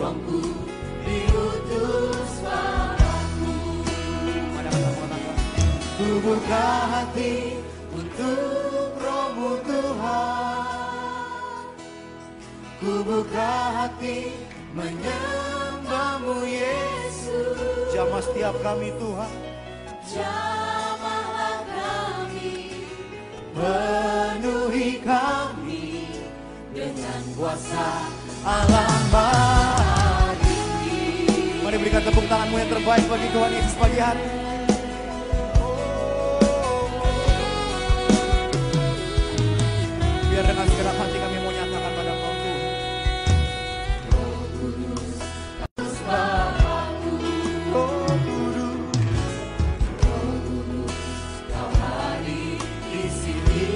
rohku diutus padaku. Ku buka hati untuk rohmu Tuhan. Ku buka hati menyembahmu Yesus. Jamah setiap kami Tuhan. Jamahlah kami, penuhi kami dengan kuasa Allah Maha Tinggi. Mari berikan tepuk tanganmu yang terbaik bagi Tuhan Yesus pagi hari. Biar dengan segala hati kami mau nyatakan pada Engkau Tuhan. Roh Kudus Bapakku, Roh Kudus Kau hadir di sini.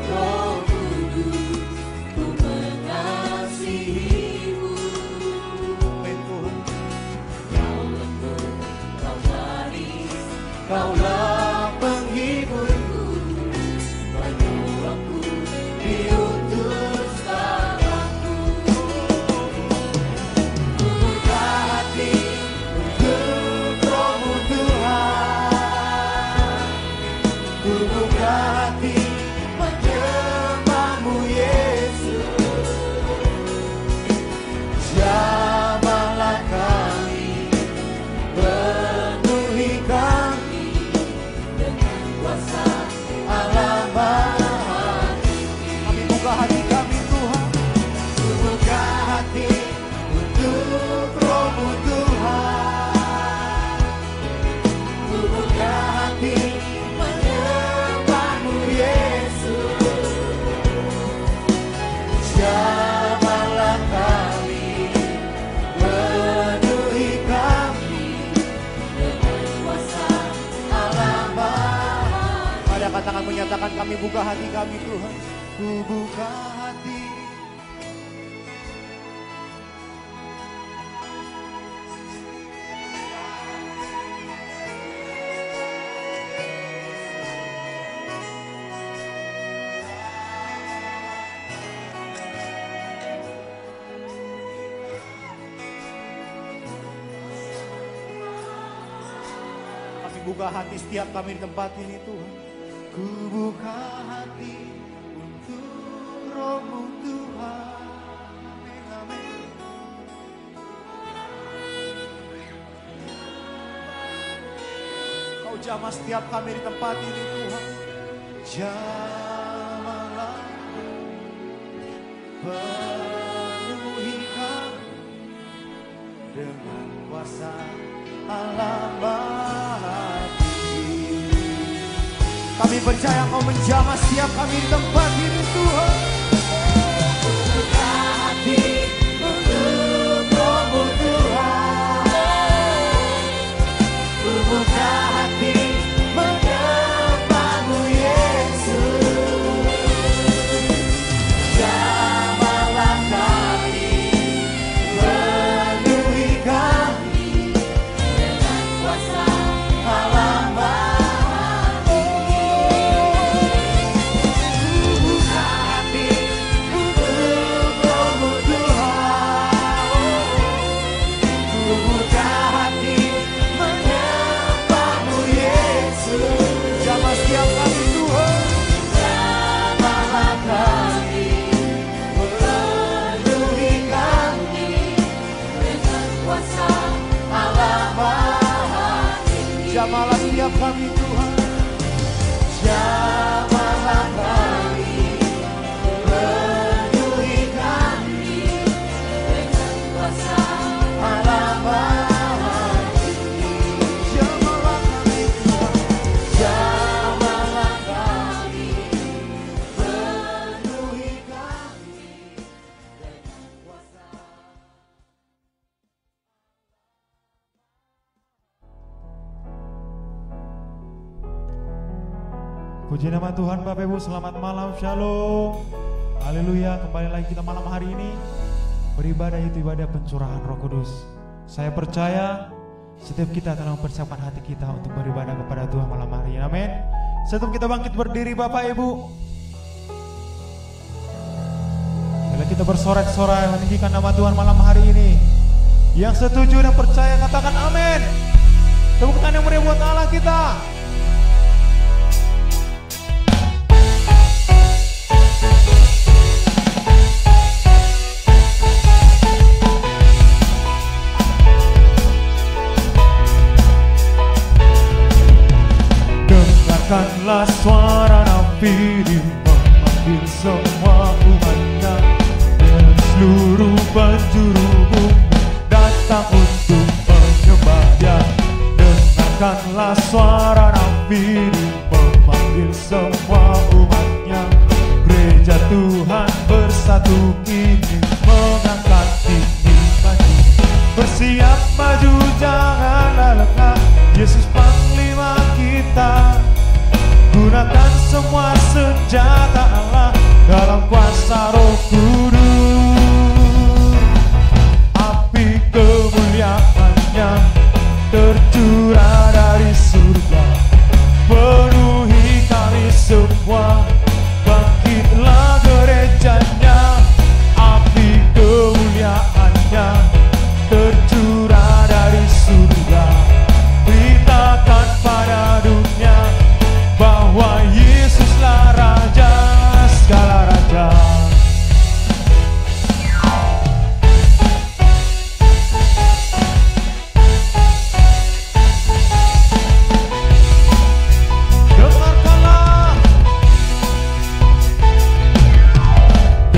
Roh Kudus ku mengasihimu. Amin Tuhan. Kau lembut, kau manis, Kaulah penghiburku. Penuh rohku diutus padaku. Ku buka hati untuk rohmu Tuhan. Ku buka hati menyembahmu Yesus. Jamahlah kami, penuhi kami dengan kuasa Allah Maha Tinggi. Kami buka hati kami Tuhan. Ku buka hati untuk rohmu Tuhan. Ku buka hati menyembahmu Yesus. Jamahlah kami, penuhi kami dengan kuasa Allah Maha. Mari angkat tangan menyatakan kami buka hati kami Tuhan. Ku buka hati. Kami buka hati setiap kami di tempat ini Tuhan. Ku buka hati untuk rohmu Tuhan. Amin, amin. Kau jamah setiap kami di tempat ini Tuhan. Jamahlah, penuhi kami dengan kuasa Allah Maha Tinggi. Kami percaya Kau menjamah setiap kami di tempat ini Tuhan. Ku buka hati untuk rohmu Tuhan. Ku buka hati menyembahmu Yesus. Jamahlah kami, penuhi kami dengan kuasa Allah Maha Tinggi. Ku buka hati untuk rohmu Tuhan. Ku buka hati menyembahmu Yesus. Jamah setiap kami Tuhan. Jamahlah kami, penuhi kami dengan kuasa Allah Maha Tinggi. Jamahlah setiap kami Tuhan. Jamahlah kami, penuhi kami dengan kuasa Allah Maha Tinggi. Jamahlah kami Tuhan. Jamahlah kami, penuhi kami dengan kuasa. Puji nama Tuhan Bapak Ibu, selamat malam, shalom. Haleluya, kembali lagi kita malam hari ini beribadah, itu ibadah pencurahan Roh Kudus. Saya percaya setiap kita telah mempersiapkan hati kita untuk beribadah kepada Tuhan malam hari ini. Amin. Sebelum kita bangkit berdiri Bapak Ibu, bila Mari kita bersorak-sorai meninggikan nama Tuhan malam hari ini. Yang setuju dan percaya katakan amin. Tepuk tangan yang meriah buat Allah kita. Dengarkanlah suara nabi memanggil semua umatnya dari seluruh penjuru bumi datang untuk menyembah Dia. Dengarkanlah suara nabi memanggil semua umatnya. Gereja Tuhan bersatu kini mengangkat tinggi maju. Bersiap maju janganlah lengah, Yesus Panglima kita. Gunakan semua senjata Allah dalam kuasa Roh Kudus. Api kemuliaan-Nya tercurah dari surga, penuhi kami semua. Bangkitlah gerejanya, api kemuliaan-Nya tercurah dari surga. Beritakan pada dunia bahwa Yesuslah Raja segala raja.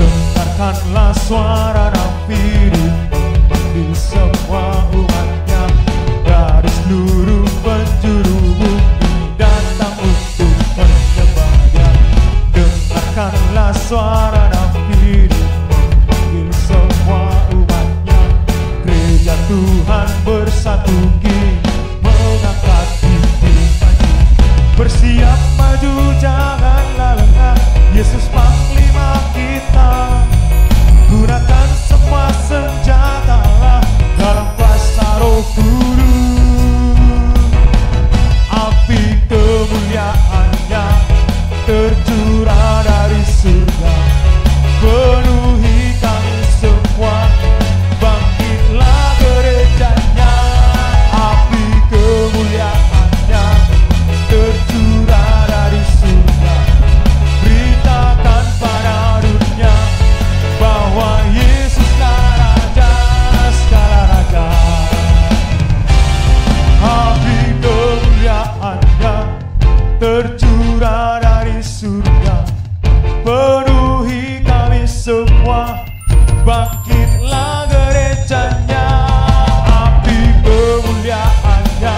Dengarkanlah suara nabi memanggil semua umatnya dari seluruh penjuru bumi datang untuk menyembah Dia. Dengarkanlah suara nabi memanggil semua umatnya. Gereja Tuhan bersatu kini mengangkat tinggi maju. Bersiap maju janganlah lengah, Yesus Panglima kita. Gunakan semua senjata Allah dalam kuasa Roh Kudus. Api kemuliaan-Nya tercurah dari surga, penuhi kami semua. Bangkitlah gerejanya, api kemuliaan-Nya tercurah dari surga. Beritakan pada dunia bahwa Yesuslah Raja segala raja. Api kemuliaan-Nya tercurah dari surga, penuhi kami semua. Bangkitlah gerejanya, api kemuliaan-Nya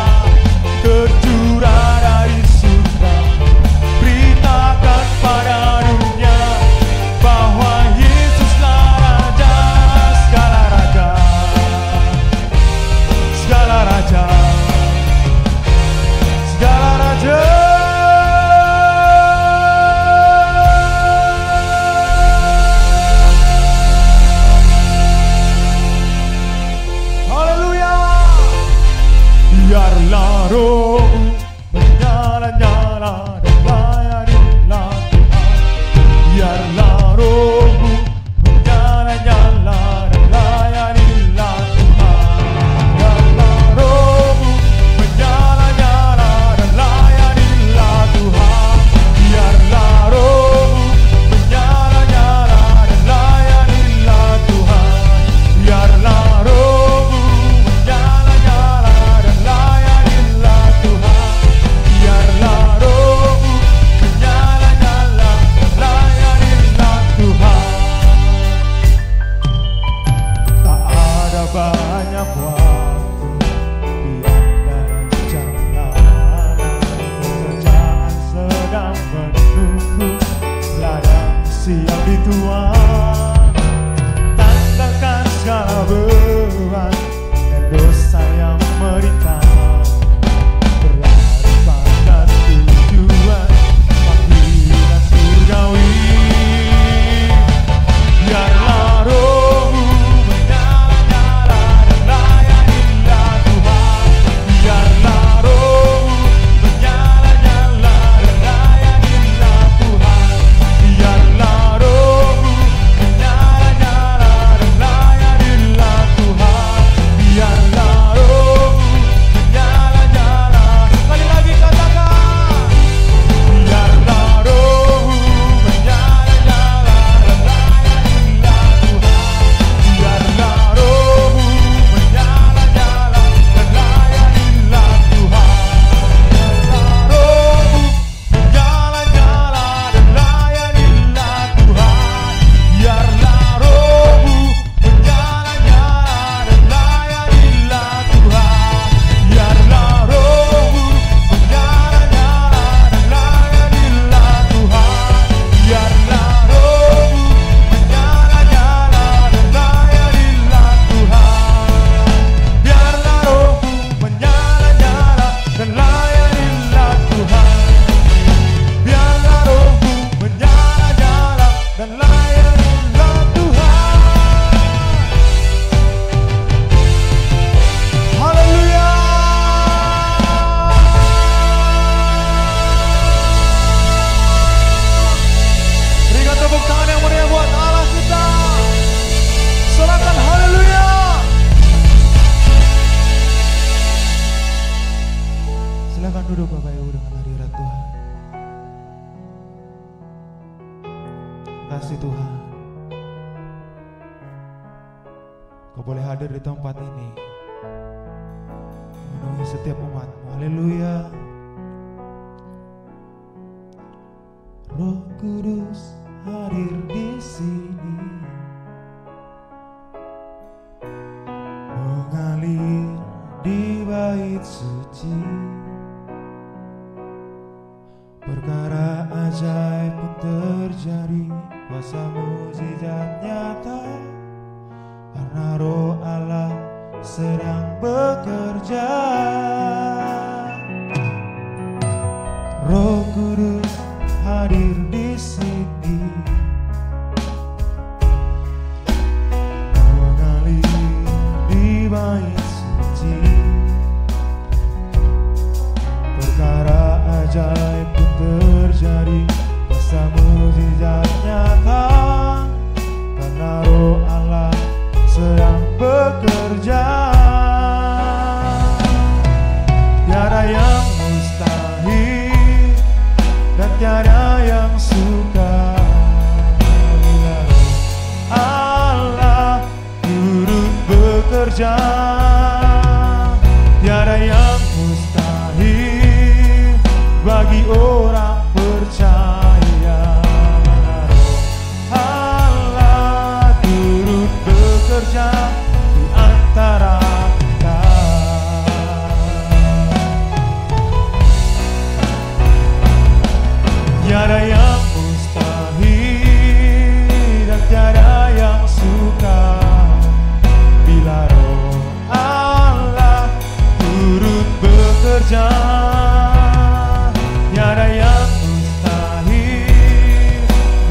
tercurah dari surga. Beritakan pada dunia bahwa Yesuslah Raja segala raja, segala raja, segala raja. Kau boleh hadir di tempat ini, memenuhi setiap umatmu. Haleluya. Roh Kudus hadir di sini, mengalir di bait suci. Perkara ajaib pun terjadi, kuasa mujizat nyata, karena Roh Allah sedang bekerja. Roh Kudus hadir di sini, mengalir di bait suci. Perkara ajaib pun terjadi, kuasa mujizat nyata, karena Roh Allah sedang bekerja. Tiada yang mustahil dan tiada yang sukar bila Roh Allah turut bekerja. Tiada yang mustahil bagi orang percaya. Roh Allah turut bekerja di antara kita. Tiada yang mustahil dan tiada yang sukar bila Roh Allah turut bekerja. Tiada yang mustahil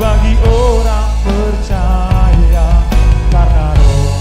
bagi orang percaya, karena Roh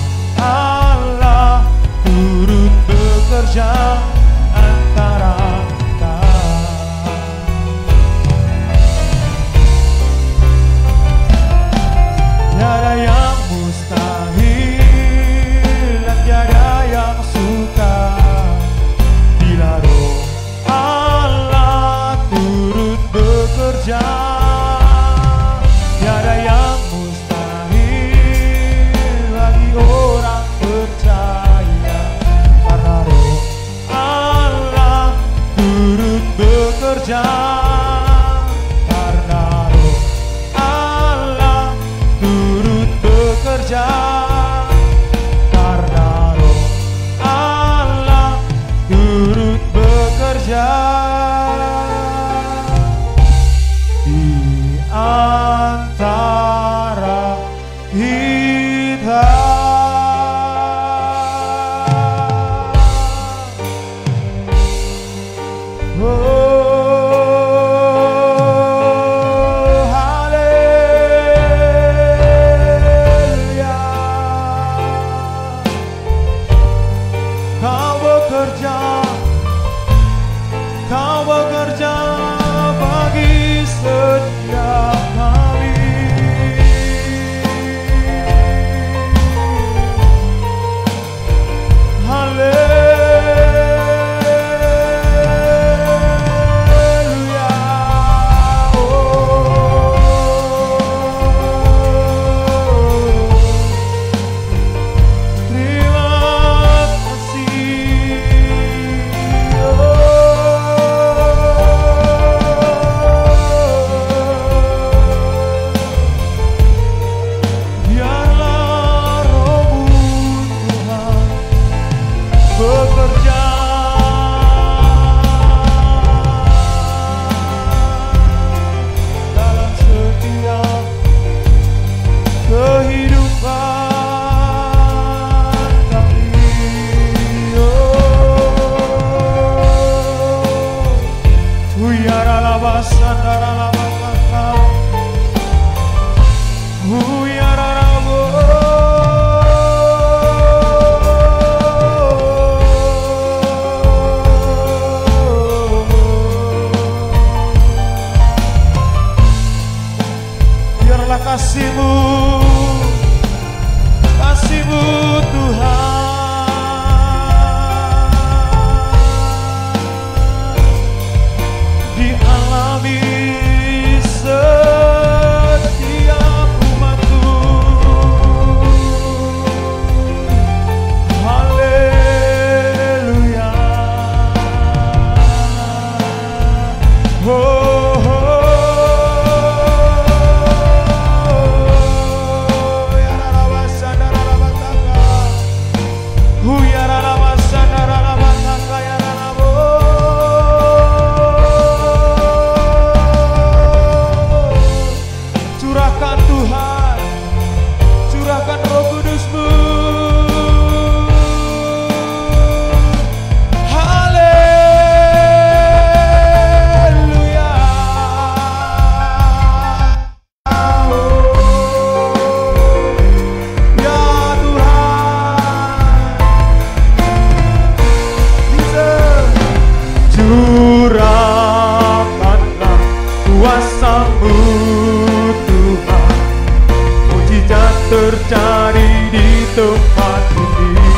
tempat ini.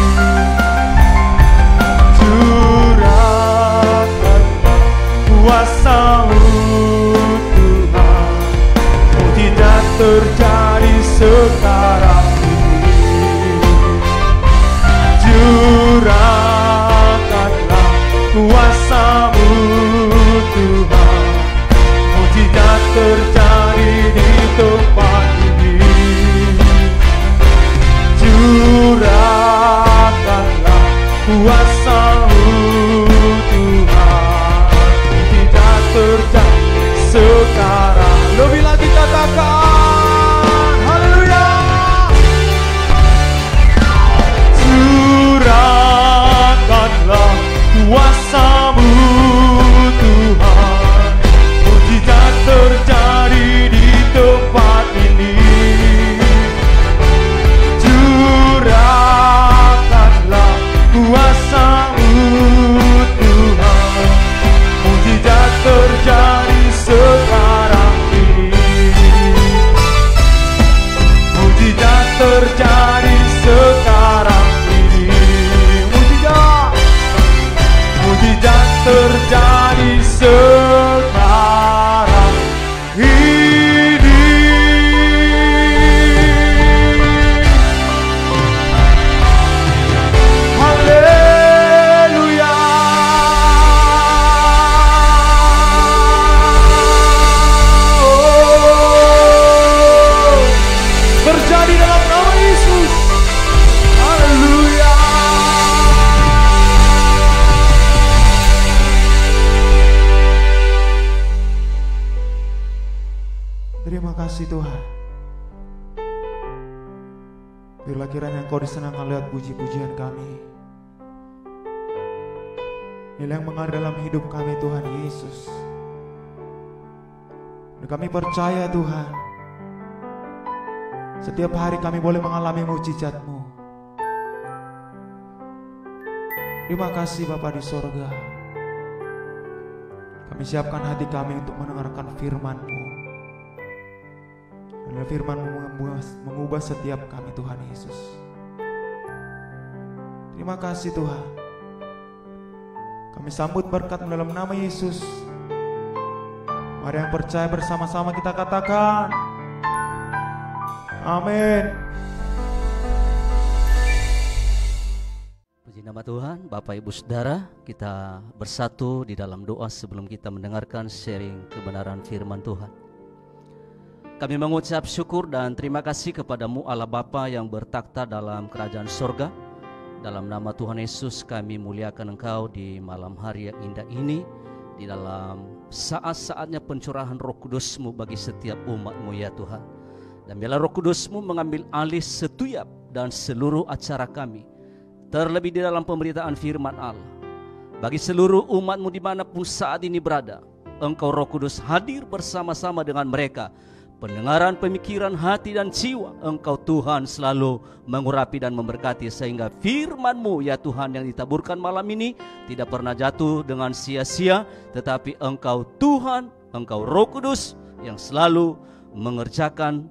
Curahkan kuasa-Mu Tuhan, mujizat terjadi sekarang ini. Curahkanlah kuasa-Mu Tuhan, mujizat terjadi di tempat ini. Curahkanlah kuasa-Mu Tuhan, mujizat terjadi sekarang. Lebih lagi katakan haleluya. Curahkanlah kuasa-Mu Tuhan, mujizat terjadi di tempat ini. Curahkanlah kuasa-Mu Tuhan, mujizat terjadi sekarang ini. Mujizat terjadi sekarang ini. Mujizat terjadi sekarang ini. Haleluya. Oh, terjadi dalam nama Yesus. Haleluya. Terima kasih Tuhan. Biarlah kiranya Engkau disenangkan lewat puji-pujian kami. Inilah yang mengalir dalam hidup kami Tuhan Yesus. Dan kami percaya Tuhan, setiap hari kami boleh mengalami mujizat-Mu. Terima kasih Bapa di sorga. Kami siapkan hati kami untuk mendengarkan firman-Mu. Dan firman-Mu mengubah setiap kami Tuhan Yesus. Terima kasih Tuhan. Kami sambut berkat dalam nama Yesus. Mari yang percaya bersama-sama kita katakan amin. Puji nama Tuhan. Bapak Ibu Saudara, kita bersatu di dalam doa sebelum kita mendengarkan sharing kebenaran firman Tuhan. Kami mengucap syukur dan terima kasih kepadamu Allah Bapa yang bertakhta dalam kerajaan sorga. Dalam nama Tuhan Yesus kami muliakan Engkau di malam hari yang indah ini, di dalam saat-saatnya pencurahan Roh Kudus-Mu bagi setiap umat-Mu ya Tuhan. Dan biarlah Roh Kudus-Mu mengambil alih setiap dan seluruh acara kami, terlebih di dalam pemberitaan firman Allah. Bagi seluruh umat-Mu dimanapun saat ini berada, Engkau Roh Kudus hadir bersama-sama dengan mereka. Pendengaran, pemikiran, hati dan jiwa Engkau Tuhan selalu mengurapi dan memberkati, sehingga firman-Mu ya Tuhan yang ditaburkan malam ini tidak pernah jatuh dengan sia-sia, tetapi Engkau Tuhan, Engkau Roh Kudus yang selalu mengerjakan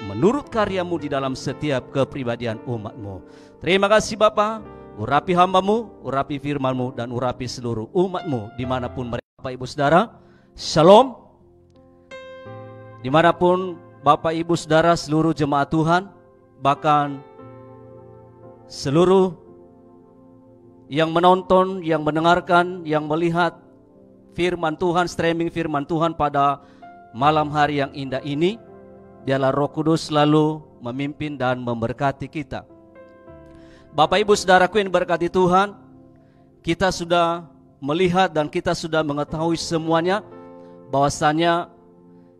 menurut karya-Mu di dalam setiap kepribadian umat-Mu. Terima kasih Bapa, urapi hamba-Mu, urapi firman-Mu, dan urapi seluruh umat-Mu dimanapun mereka. Bapak Ibu Saudara, Shalom. Dimanapun Bapak Ibu Saudara, seluruh jemaat Tuhan, bahkan seluruh yang menonton, yang mendengarkan, yang melihat firman Tuhan, streaming firman Tuhan pada malam hari yang indah ini, biarlah Roh Kudus selalu memimpin dan memberkati kita. Bapak Ibu Saudaraku yang berkati Tuhan, kita sudah melihat dan kita sudah mengetahui semuanya bahwasanya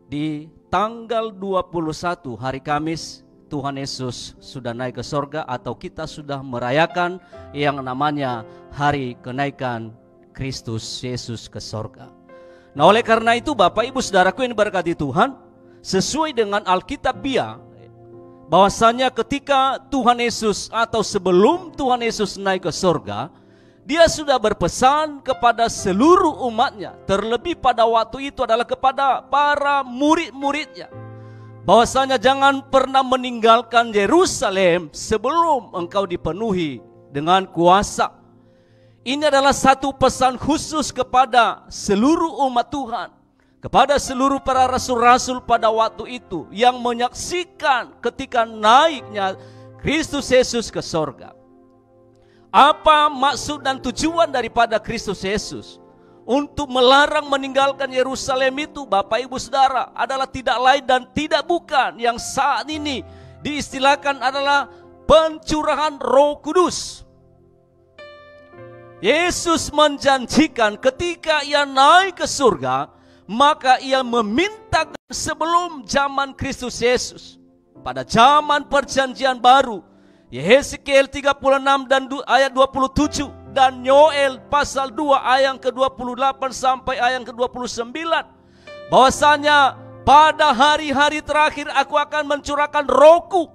di tanggal 21 hari Kamis Tuhan Yesus sudah naik ke sorga, atau kita sudah merayakan yang namanya hari kenaikan Kristus Yesus ke sorga. Nah, oleh karena itu Bapak Ibu Saudaraku yang diberkati Tuhan, sesuai dengan Alkitabiah, bahwasanya ketika Tuhan Yesus atau sebelum Tuhan Yesus naik ke sorga, Dia sudah berpesan kepada seluruh umatnya, terlebih pada waktu itu adalah kepada para murid-muridnya, bahwasanya jangan pernah meninggalkan Yerusalem sebelum engkau dipenuhi dengan kuasa. Ini adalah satu pesan khusus kepada seluruh umat Tuhan, kepada seluruh para rasul-rasul pada waktu itu yang menyaksikan ketika naiknya Kristus Yesus ke sorga. Apa maksud dan tujuan daripada Kristus Yesus untuk melarang meninggalkan Yerusalem itu, Bapak Ibu Saudara, adalah tidak lain dan tidak bukan yang saat ini diistilahkan adalah pencurahan Roh Kudus. Yesus menjanjikan ketika ia naik ke surga, maka ia meminta sebelum zaman Kristus Yesus, pada zaman perjanjian baru, Yeskiel 36 dan ayat 27 dan Yoel pasal 2 ayat ke-28 sampai ayat ke-29, bahwasanya pada hari-hari terakhir aku akan mencurahkan Rohku.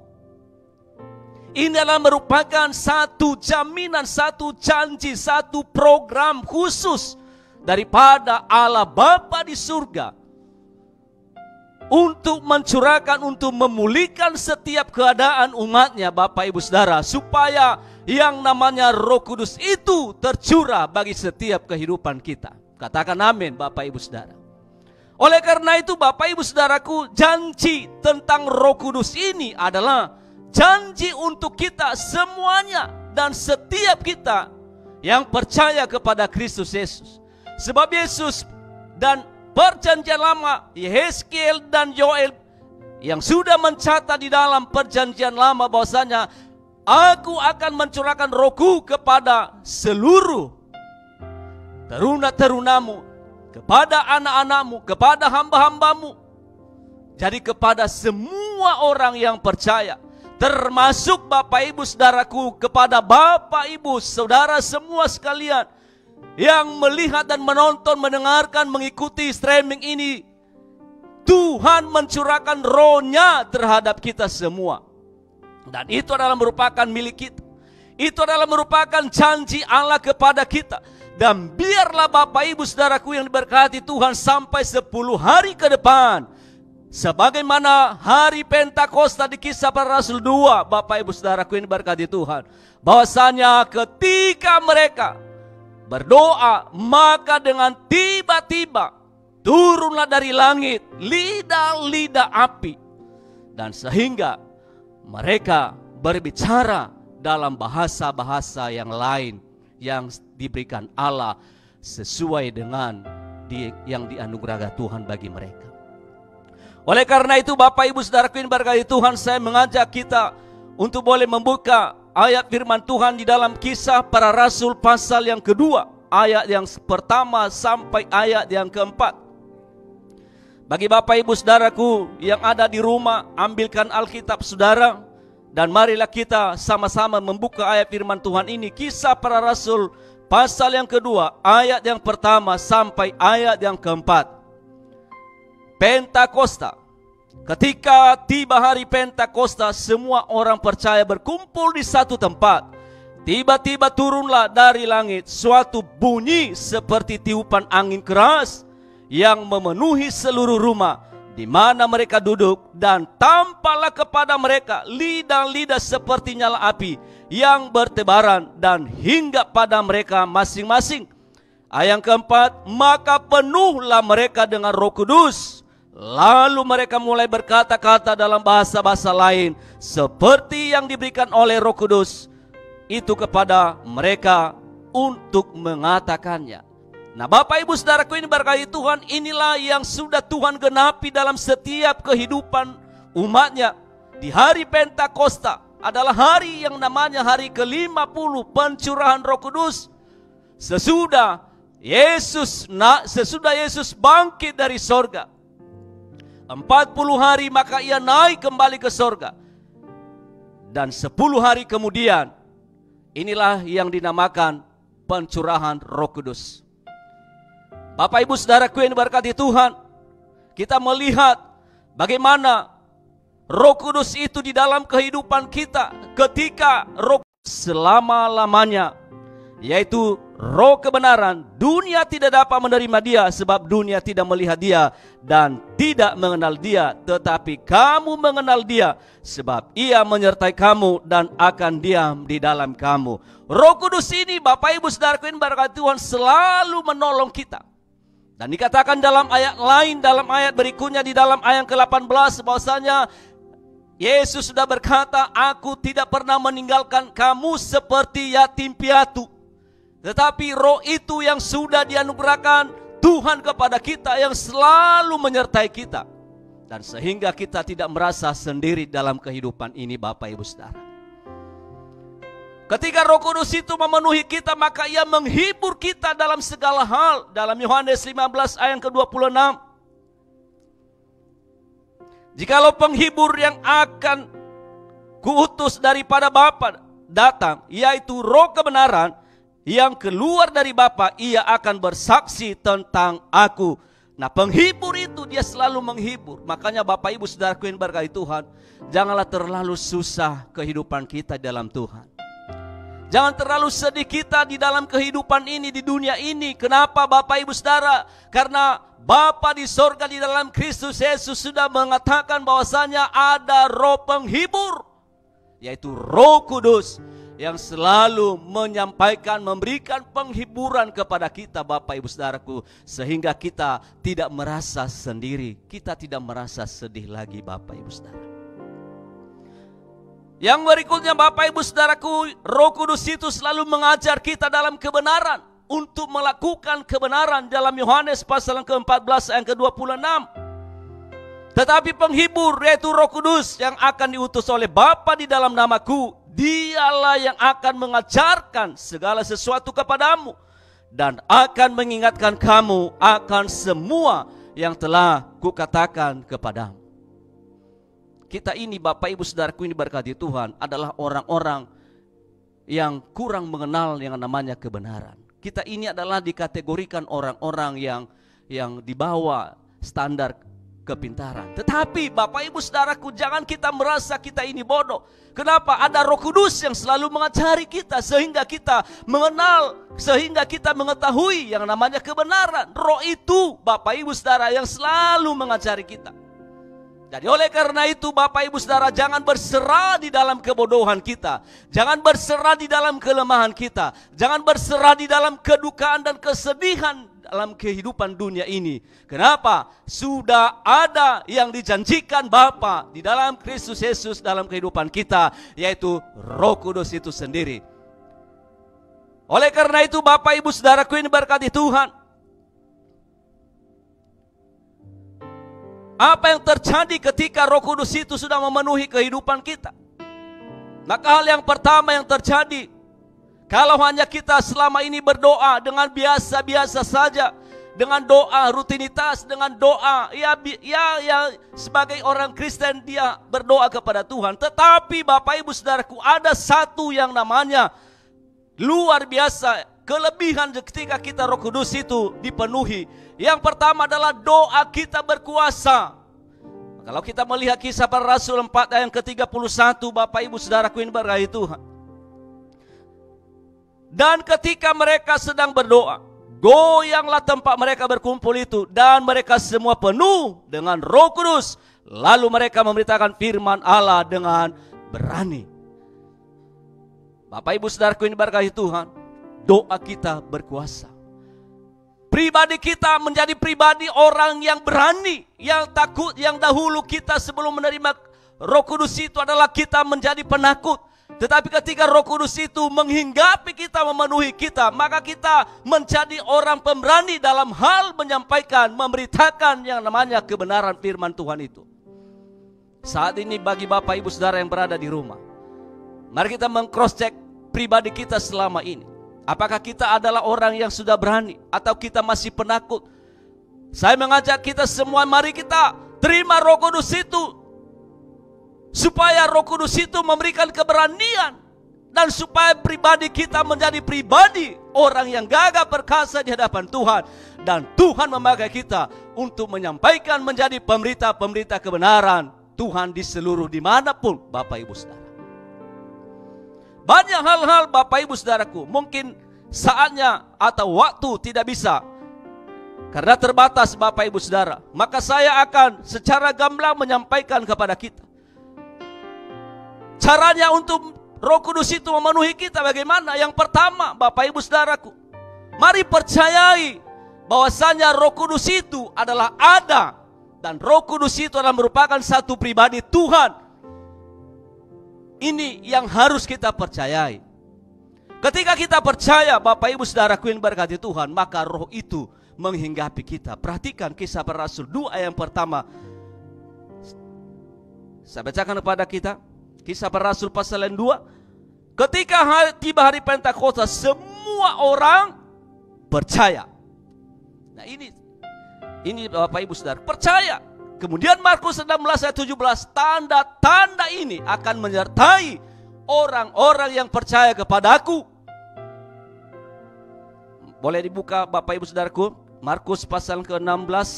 Ini adalah merupakan satu jaminan, satu janji, satu program khusus daripada Allah Bapa di surga untuk mencurahkan, untuk memulihkan setiap keadaan umatnya, Bapak Ibu Saudara, supaya yang namanya Roh Kudus itu tercurah bagi setiap kehidupan kita. Katakan amin, Bapak Ibu Saudara. Oleh karena itu, Bapak Ibu Saudaraku, janji tentang Roh Kudus ini adalah janji untuk kita semuanya dan setiap kita yang percaya kepada Kristus Yesus. Sebab Yesus dan Perjanjian Lama, Yeskiel dan Yoel yang sudah mencatat di dalam Perjanjian Lama bahwasanya aku akan mencurahkan Rohku kepada seluruh teruna-terunamu, kepada anak-anakmu, kepada hamba-hambamu. Jadi kepada semua orang yang percaya, termasuk Bapak Ibu Saudaraku, kepada Bapak Ibu Saudara semua sekalian yang melihat dan menonton, mendengarkan, mengikuti streaming ini. Tuhan mencurahkan Roh-Nya terhadap kita semua. Dan itu adalah merupakan milik kita. Itu adalah merupakan janji Allah kepada kita. Dan biarlah Bapak Ibu Saudaraku yang diberkati Tuhan sampai 10 hari ke depan, sebagaimana hari Pentakosta di Kisah Para Rasul 2, Bapak Ibu Saudaraku yang diberkati Tuhan, bahwasanya ketika mereka berdoa, maka dengan tiba-tiba turunlah dari langit lidah-lidah api, dan sehingga mereka berbicara dalam bahasa-bahasa yang lain yang diberikan Allah sesuai dengan yang dianugerahkan Tuhan bagi mereka. Oleh karena itu, Bapak Ibu Saudaraku yang berkati Tuhan, saya mengajak kita untuk boleh membuka ayat firman Tuhan di dalam Kisah Para Rasul pasal yang kedua, ayat yang pertama sampai ayat yang keempat. Bagi Bapak Ibu Saudaraku yang ada di rumah, ambilkan Alkitab saudara, dan marilah kita sama-sama membuka ayat firman Tuhan ini. Kisah Para Rasul pasal yang kedua, ayat yang pertama sampai ayat yang keempat. Pentakosta. Ketika tiba hari Pentakosta, semua orang percaya berkumpul di satu tempat. Tiba-tiba turunlah dari langit suatu bunyi seperti tiupan angin keras yang memenuhi seluruh rumah di mana mereka duduk, dan tampaklah kepada mereka lidah-lidah seperti nyala api yang bertebaran dan hinggap pada mereka masing-masing. Ayat yang keempat, maka penuhlah mereka dengan Roh Kudus. Lalu mereka mulai berkata-kata dalam bahasa-bahasa lain seperti yang diberikan oleh Roh Kudus itu kepada mereka untuk mengatakannya. Nah, Bapak Ibu Saudaraku ini berkati Tuhan, inilah yang sudah Tuhan genapi dalam setiap kehidupan umatnya. Di hari Pentakosta adalah hari yang namanya hari ke-50 pencurahan Roh Kudus. Sesudah Yesus bangkit dari sorga, 40 hari maka ia naik kembali ke sorga. Dan 10 hari kemudian, inilah yang dinamakan pencurahan Roh Kudus. Bapak Ibu Saudaraku yang diberkati Tuhan, kita melihat bagaimana Roh Kudus itu di dalam kehidupan kita ketika Roh selama-lamanya, yaitu roh kebenaran, dunia tidak dapat menerima dia sebab dunia tidak melihat dia dan tidak mengenal dia. Tetapi kamu mengenal dia sebab ia menyertai kamu dan akan diam di dalam kamu. Roh Kudus ini, Bapak Ibu Saudaraku yang berkati Tuhan, selalu menolong kita. Dan dikatakan dalam ayat lain, dalam ayat berikutnya di dalam ayat ke-18 bahwasanya Yesus sudah berkata, aku tidak pernah meninggalkan kamu seperti yatim piatu. Tetapi roh itu yang sudah dianugerahkan Tuhan kepada kita, yang selalu menyertai kita. Dan sehingga kita tidak merasa sendiri dalam kehidupan ini, Bapak Ibu Saudara. Ketika Roh Kudus itu memenuhi kita, maka ia menghibur kita dalam segala hal. Dalam Yohanes 15 ayat ke-26. Jikalau penghibur yang akan kuutus daripada Bapa datang, yaitu Roh kebenaran, yang keluar dari Bapa, ia akan bersaksi tentang aku. Nah, penghibur itu dia selalu menghibur. Makanya Bapak Ibu Saudaraku yang berkati Tuhan, janganlah terlalu susah kehidupan kita dalam Tuhan. Jangan terlalu sedih kita di dalam kehidupan ini, di dunia ini. Kenapa Bapak Ibu Saudara? Karena Bapa di sorga di dalam Kristus Yesus sudah mengatakan bahwasanya ada roh penghibur, yaitu Roh Kudus, yang selalu menyampaikan, memberikan penghiburan kepada kita, Bapak Ibu Saudaraku, sehingga kita tidak merasa sendiri, kita tidak merasa sedih lagi, Bapak Ibu Saudara. Yang berikutnya, Bapak Ibu Saudaraku, Roh Kudus itu selalu mengajar kita dalam kebenaran, untuk melakukan kebenaran. Dalam Yohanes pasal ke-14 ayat ke-26. Tetapi penghibur, yaitu Roh Kudus, yang akan diutus oleh Bapa di dalam namaku, dialah yang akan mengajarkan segala sesuatu kepadamu dan akan mengingatkan kamu akan semua yang telah kukatakan kepadamu. Kita ini, Bapak Ibu Saudaraku ini berkati Tuhan, adalah orang-orang yang kurang mengenal yang namanya kebenaran. Kita ini adalah dikategorikan orang-orang yang di bawah standar kepintaran. Tetapi Bapak Ibu Saudaraku, jangan kita merasa kita ini bodoh. Kenapa? Ada Roh Kudus yang selalu mengajari kita, sehingga kita mengenal, sehingga kita mengetahui yang namanya kebenaran. Roh itu, Bapak Ibu Saudara, yang selalu mengajari kita. Jadi oleh karena itu, Bapak Ibu Saudara, jangan berserah di dalam kebodohan kita. Jangan berserah di dalam kelemahan kita. Jangan berserah di dalam kedukaan dan kesedihan dalam kehidupan dunia ini. Kenapa? Sudah ada yang dijanjikan Bapa di dalam Kristus Yesus dalam kehidupan kita, yaitu Roh Kudus itu sendiri. Oleh karena itu, Bapak Ibu Saudaraku ini berkati Tuhan, apa yang terjadi ketika Roh Kudus itu sudah memenuhi kehidupan kita? Maka hal yang pertama yang terjadi, kalau hanya kita selama ini berdoa dengan biasa-biasa saja, dengan doa rutinitas, dengan doa ya sebagai orang Kristen dia berdoa kepada Tuhan. Tetapi Bapak Ibu Saudaraku, ada satu yang namanya luar biasa, kelebihan ketika kita Roh Kudus itu dipenuhi. Yang pertama adalah doa kita berkuasa. Kalau kita melihat Kisah Para Rasul 4 ayat ke-31, Bapak Ibu Saudaraku ini berkati Tuhan. Dan ketika mereka sedang berdoa, goyanglah tempat mereka berkumpul itu, dan mereka semua penuh dengan Roh Kudus. Lalu mereka memberitakan firman Allah dengan berani. Bapak Ibu Saudaraku ini berkati Tuhan, doa kita berkuasa. Pribadi kita menjadi pribadi orang yang berani, yang takut. Yang dahulu kita sebelum menerima Roh Kudus itu adalah kita menjadi penakut. Tetapi ketika Roh Kudus itu menghinggapi kita, memenuhi kita, maka kita menjadi orang pemberani dalam hal menyampaikan, memberitakan yang namanya kebenaran firman Tuhan itu. Saat ini bagi Bapak Ibu Saudara yang berada di rumah, mari kita meng-cross check pribadi kita selama ini. Apakah kita adalah orang yang sudah berani atau kita masih penakut? Saya mengajak kita semua, mari kita terima Roh Kudus itu, supaya Roh Kudus itu memberikan keberanian, dan supaya pribadi kita menjadi pribadi orang yang gagah perkasa di hadapan Tuhan, dan Tuhan memakai kita untuk menyampaikan menjadi pemberita-pemberita kebenaran Tuhan di seluruh dimanapun Bapak Ibu Saudara. Banyak hal-hal Bapak Ibu Saudaraku, mungkin saatnya atau waktu tidak bisa, karena terbatas Bapak Ibu Saudara, maka saya akan secara gamblang menyampaikan kepada kita caranya untuk Roh Kudus itu memenuhi kita bagaimana. Yang pertama, Bapak Ibu Saudaraku, mari percayai bahwasanya Roh Kudus itu adalah ada, dan Roh Kudus itu adalah merupakan satu pribadi Tuhan. Ini yang harus kita percayai. Ketika kita percaya, Bapak Ibu Saudaraku yang berkati Tuhan, maka Roh itu menghinggapi kita. Perhatikan Kisah Para Rasul 2 ayat yang pertama. Saya bacakan kepada kita Kisah Para Rasul pasal yang 2. Ketika tiba hari Pentakosta, semua orang percaya. Nah ini Bapak Ibu Saudara, percaya. Kemudian Markus 16 ayat 17, tanda-tanda ini akan menyertai orang-orang yang percaya kepada Aku. Boleh dibuka Bapak Ibu Saudaraku, Markus pasal ke-16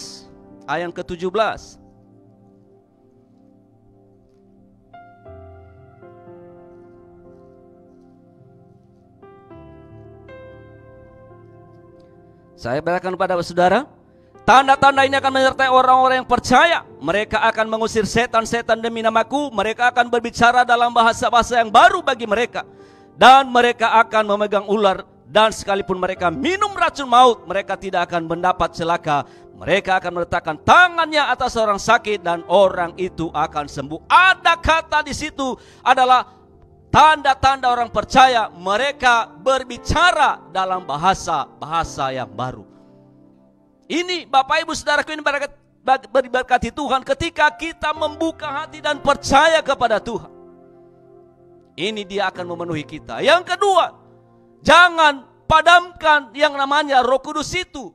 ayat ke-17. Saya bacakan kepada saudara, tanda-tanda ini akan menyertai orang-orang yang percaya. Mereka akan mengusir setan-setan demi namaku. Mereka akan berbicara dalam bahasa-bahasa yang baru bagi mereka. Dan mereka akan memegang ular. Dan sekalipun mereka minum racun maut, mereka tidak akan mendapat celaka. Mereka akan meletakkan tangannya atas orang sakit dan orang itu akan sembuh. Ada kata di situ adalah tanda-tanda orang percaya, mereka berbicara dalam bahasa yang baru. Ini Bapak Ibu Saudaraku ini berberkati Tuhan ketika kita membuka hati dan percaya kepada Tuhan. Ini Dia akan memenuhi kita. Yang kedua, jangan padamkan yang namanya Roh Kudus itu.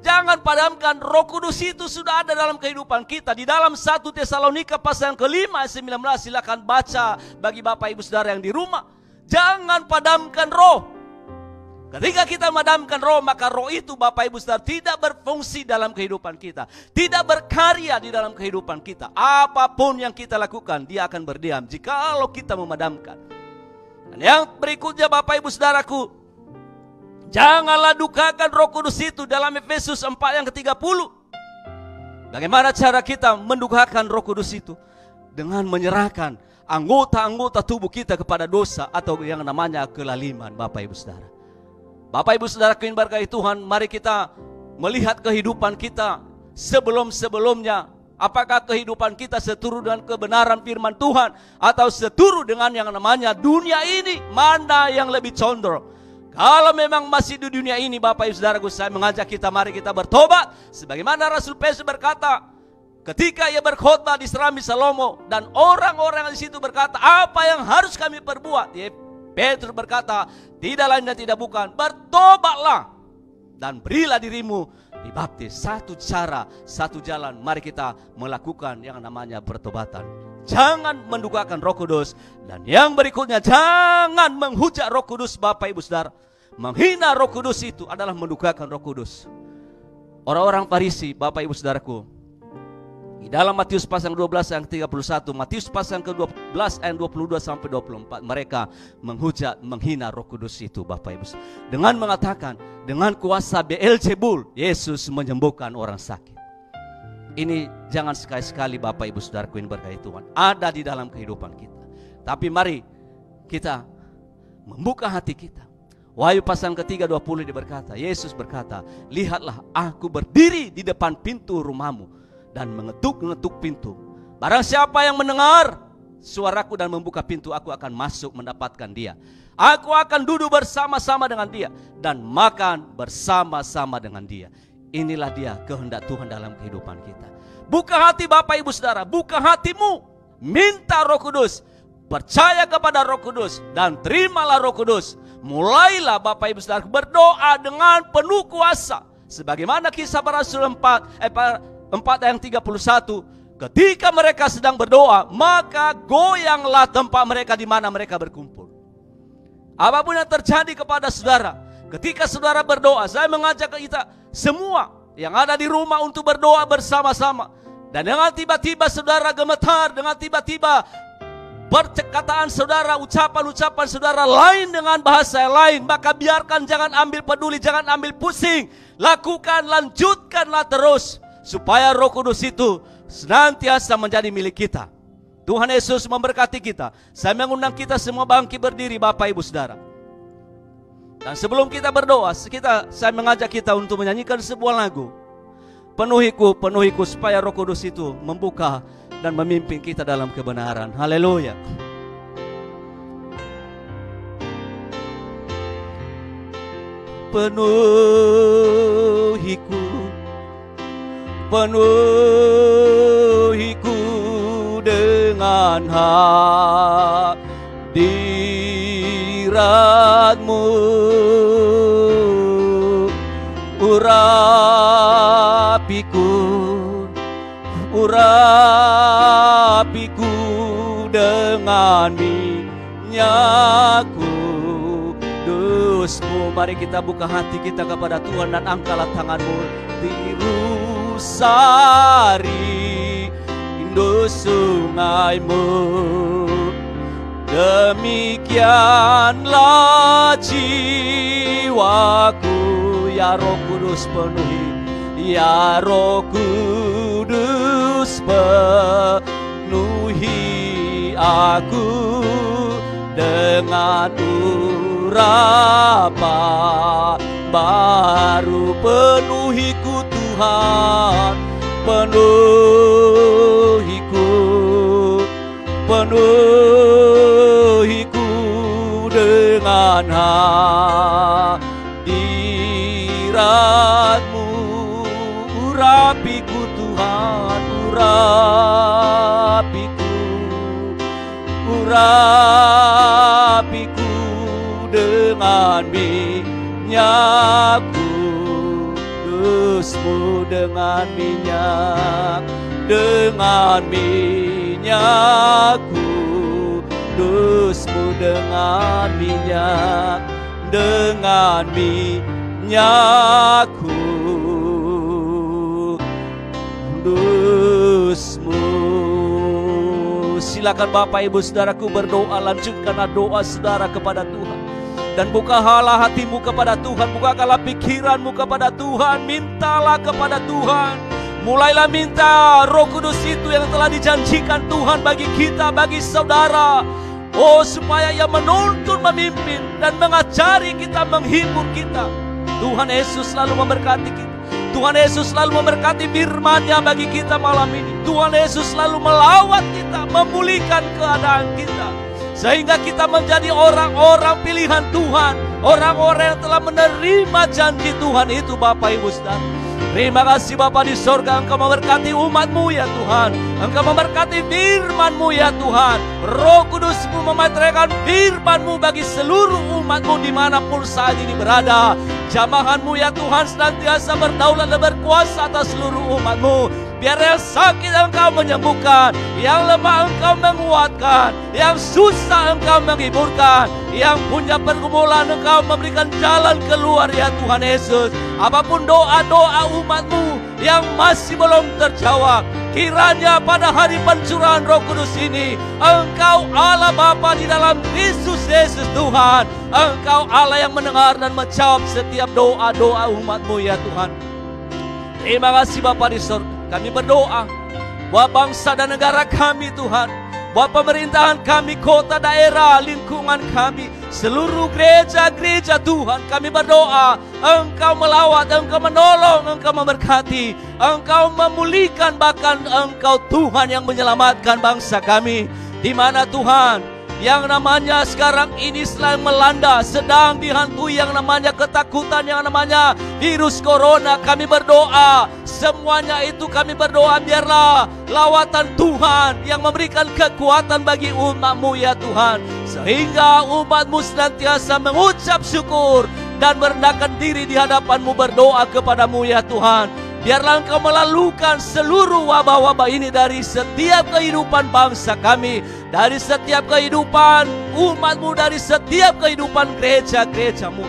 Jangan padamkan Roh Kudus itu, sudah ada dalam kehidupan kita. Di dalam 1 Tesalonika pasal yang ke-5 ayat 19, silakan baca bagi Bapak Ibu Saudara yang di rumah. Jangan padamkan roh. Ketika kita memadamkan roh, maka roh itu Bapak Ibu Saudara tidak berfungsi dalam kehidupan kita, tidak berkarya di dalam kehidupan kita. Apapun yang kita lakukan, dia akan berdiam jikalau kita memadamkan. Dan yang berikutnya Bapak Ibu Saudaraku, janganlah dukakan Roh Kudus itu dalam Efesus 4 yang ke-30. Bagaimana cara kita mendukakan Roh Kudus itu? Dengan menyerahkan anggota-anggota tubuh kita kepada dosa atau yang namanya kelaliman, Bapak Ibu Saudara. Bapak Ibu Saudara yang berkati Tuhan, mari kita melihat kehidupan kita sebelum-sebelumnya. Apakah kehidupan kita seturut dengan kebenaran firman Tuhan atau seturut dengan yang namanya dunia ini? Mana yang lebih condong? Kalau memang masih di dunia ini, Bapak Ibu Saudaraku, saya mengajak kita, mari kita bertobat. Sebagaimana Rasul Petrus berkata, ketika ia berkhotbah di Serambi Salomo, dan orang-orang di situ berkata, apa yang harus kami perbuat? Petrus berkata, tidak lain dan tidak bukan, bertobatlah dan berilah dirimu dibaptis. Satu cara, satu jalan, mari kita melakukan yang namanya pertobatan. Jangan mendukakan Roh Kudus. Dan yang berikutnya, jangan menghujat Roh Kudus, Bapak Ibu Saudara. Menghina Roh Kudus itu adalah mendukakan Roh Kudus. Orang-orang Farisi, Bapak Ibu Saudaraku, di dalam Matius pasal 12 ayat 31, Matius pasal ke-12 ayat 22 sampai 24, mereka menghujat, menghina Roh Kudus itu, Bapak Ibu. Dengan mengatakan, dengan kuasa Beelzebul, Yesus menyembuhkan orang sakit. Ini jangan sekali-sekali Bapak Ibu Saudaraku yang berkati Tuhan, ada di dalam kehidupan kita. Tapi mari kita membuka hati kita. Wahyu pasal ke-3 20 dia berkata, Yesus berkata, lihatlah aku berdiri di depan pintu rumahmu dan mengetuk-ngetuk pintu. Barang siapa yang mendengar suaraku dan membuka pintu, aku akan masuk mendapatkan dia. Aku akan duduk bersama-sama dengan dia dan makan bersama-sama dengan dia. Inilah dia kehendak Tuhan dalam kehidupan kita. Buka hati Bapak Ibu Saudara, buka hatimu, minta Roh Kudus, percaya kepada Roh Kudus dan terimalah Roh Kudus. Mulailah Bapak Ibu Saudara berdoa dengan penuh kuasa. Sebagaimana Kisah Para Rasul 4 ayat 31, ketika mereka sedang berdoa, maka goyanglah tempat mereka di mana mereka berkumpul. Apapun yang terjadi kepada saudara, ketika saudara berdoa, saya mengajak kita semua yang ada di rumah untuk berdoa bersama-sama. Dan dengan tiba-tiba saudara gemetar, dengan tiba-tiba perkataan saudara, ucapan-ucapan saudara lain dengan bahasa yang lain, maka biarkan, jangan ambil peduli, jangan ambil pusing. Lakukan, lanjutkanlah terus, supaya Roh Kudus itu senantiasa menjadi milik kita. Tuhan Yesus memberkati kita. Saya mengundang kita semua bangkit berdiri, Bapak Ibu Saudara. Dan sebelum kita berdoa, saya mengajak kita untuk menyanyikan sebuah lagu. Penuhiku, penuhiku, supaya Roh Kudus itu membuka dan memimpin kita dalam kebenaran. Haleluya. Penuhiku, penuhiku dengan hadirat-Mu, urapiku dengan minyak kudus-Mu. Mari kita buka hati kita kepada Tuhan dan angkatlah tangan-Mu. Biru sari indu sungai-Mu, demikianlah jiwaku. Ya Roh Kudus penuhi, ya Roh Kudus penuhi aku dengan urapan baru. Penuhiku Tuhan, penuhiku, penuhiku dengan hadirat-Mu. Urapiku Tuhan, urapiku dengan minyak kudus-Mu, dengan minyak kudus-Mu, dengan minyak kudus-Mu. Silakan Bapak Ibu Saudaraku berdoa, lanjutkanlah doa saudara kepada Tuhan. Dan bukalah hatimu kepada Tuhan, bukakanlah pikiranmu kepada Tuhan, mintalah kepada Tuhan. Mulailah minta Roh Kudus itu yang telah dijanjikan Tuhan bagi kita, bagi saudara. Oh, supaya Ia menuntun, memimpin, dan mengajari kita, menghibur kita. Tuhan Yesus selalu memberkati kita. Tuhan Yesus selalu memberkati firman-Nya bagi kita malam ini. Tuhan Yesus selalu melawat kita, memulihkan keadaan kita, sehingga kita menjadi orang-orang pilihan Tuhan, orang-orang yang telah menerima janji Tuhan itu. Bapak Ibu Saudara, terima kasih Bapa di sorga, Engkau memberkati umat-Mu ya Tuhan. Engkau memberkati firman-Mu ya Tuhan. Roh Kudus-Mu memeteraikan firman-Mu bagi seluruh umat-Mu dimanapun saat ini berada. Jamahan-Mu ya Tuhan senantiasa berdaulat dan berkuasa atas seluruh umat-Mu. Biar yang sakit Engkau menyembuhkan, yang lemah Engkau menguatkan, yang susah Engkau menghiburkan, yang punya pergumulan Engkau memberikan jalan keluar ya Tuhan Yesus. Apapun doa-doa umat-Mu yang masih belum terjawab, kiranya pada hari pencurahan Roh Kudus ini, Engkau Allah Bapa di dalam Kristus Yesus Tuhan, Engkau Allah yang mendengar dan menjawab setiap doa-doa umat-Mu ya Tuhan. Terima kasih Bapa di surga. Kami berdoa buat bangsa dan negara kami Tuhan, buat pemerintahan kami, kota, daerah, lingkungan kami, seluruh gereja-gereja Tuhan. Kami berdoa Engkau melawat, Engkau menolong, Engkau memberkati, Engkau memulihkan, bahkan Engkau Tuhan yang menyelamatkan bangsa kami. Di mana Tuhan yang namanya sekarang ini sedang melanda, sedang dihantui yang namanya ketakutan, yang namanya virus corona. Kami berdoa, semuanya itu kami berdoa, biarlah lawatan Tuhan yang memberikan kekuatan bagi umat-Mu ya Tuhan, sehingga umat-Mu senantiasa mengucap syukur dan merendahkan diri di hadapan-Mu, berdoa kepada-Mu ya Tuhan. Biarlah Engkau melalukan seluruh wabah-wabah ini dari setiap kehidupan bangsa kami, dari setiap kehidupan umat-Mu, dari setiap kehidupan gereja-gereja-Mu.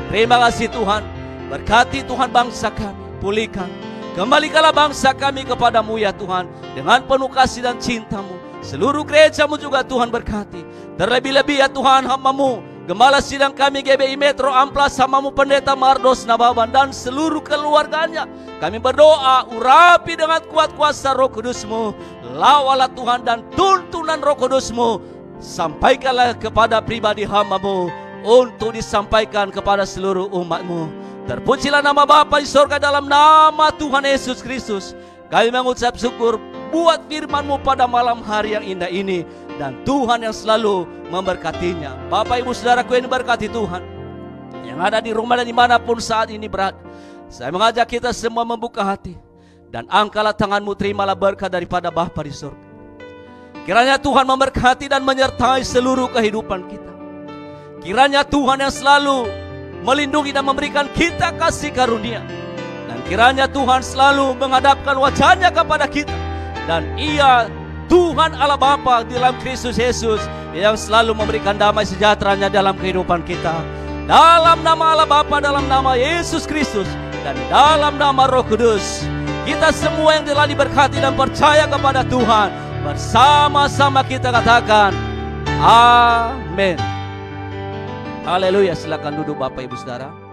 Terima kasih Tuhan. Berkati Tuhan bangsa kami, pulihkan, kembalikanlah bangsa kami kepada-Mu ya Tuhan, dengan penuh kasih dan cinta-Mu, Seluruh gerejamu juga Tuhan berkati. Terlebih-lebih ya Tuhan, hamba-Mu Gembala Sidang kami GBI Metro Amplas, hamba-Mu Pendeta Mardos Nababan dan seluruh keluarganya. Kami berdoa, urapi dengan kuat kuasa Roh Kudus-Mu. Lawalah Tuhan dan tuntunan Roh Kudus-Mu. Sampaikanlah kepada pribadi hamba-Mu untuk disampaikan kepada seluruh umat-Mu. Terpujilah nama Bapa di sorga dalam nama Tuhan Yesus Kristus. Kami mengucap syukur buat firman-Mu pada malam hari yang indah ini. Dan Tuhan yang selalu memberkatinya. Bapak Ibu Saudaraku yang diberkati Tuhan, yang ada di rumah dan dimanapun saat ini berada, saya mengajak kita semua membuka hati. Dan angkatlah tanganmu, terimalah berkat daripada Bapa di surga. Kiranya Tuhan memberkati dan menyertai seluruh kehidupan kita. Kiranya Tuhan yang selalu melindungi dan memberikan kita kasih karunia. Dan kiranya Tuhan selalu menghadapkan wajahnya kepada kita. Dan Ia Tuhan Allah Bapa dalam Kristus Yesus yang selalu memberikan damai sejahtera-Nya dalam kehidupan kita. Dalam nama Allah Bapa, dalam nama Yesus Kristus, dan dalam nama Roh Kudus, kita semua yang telah diberkati dan percaya kepada Tuhan, bersama-sama kita katakan amin. Haleluya. Silakan duduk Bapak Ibu Saudara.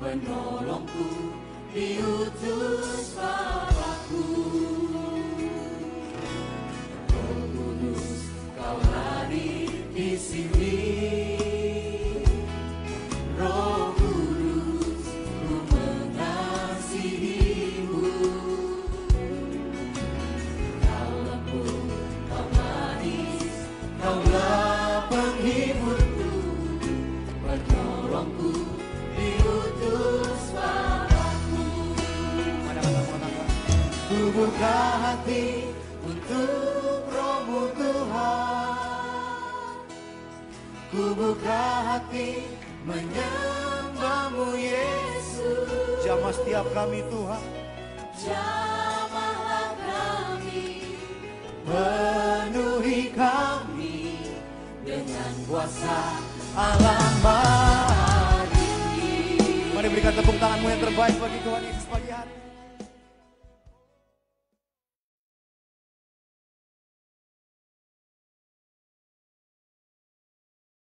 Penolongku diutus Bapakku. Roh Kudus, Kau hadir di sini. Roh Kudus, ku mengasihi-Mu. Kau lembut, Kau manis, Kaulah penghiburku, penolongku. Ku buka hati untuk Roh-Mu Tuhan. Ku buka hati menyembah-Mu Yesus. Jamah setiap kami Tuhan. Jamahlah kami, penuhi kami dengan kuasa Allah Maha Tinggi. Mari berikan tepuk tanganmu yang terbaik bagi Tuhan Yesus pagi hari.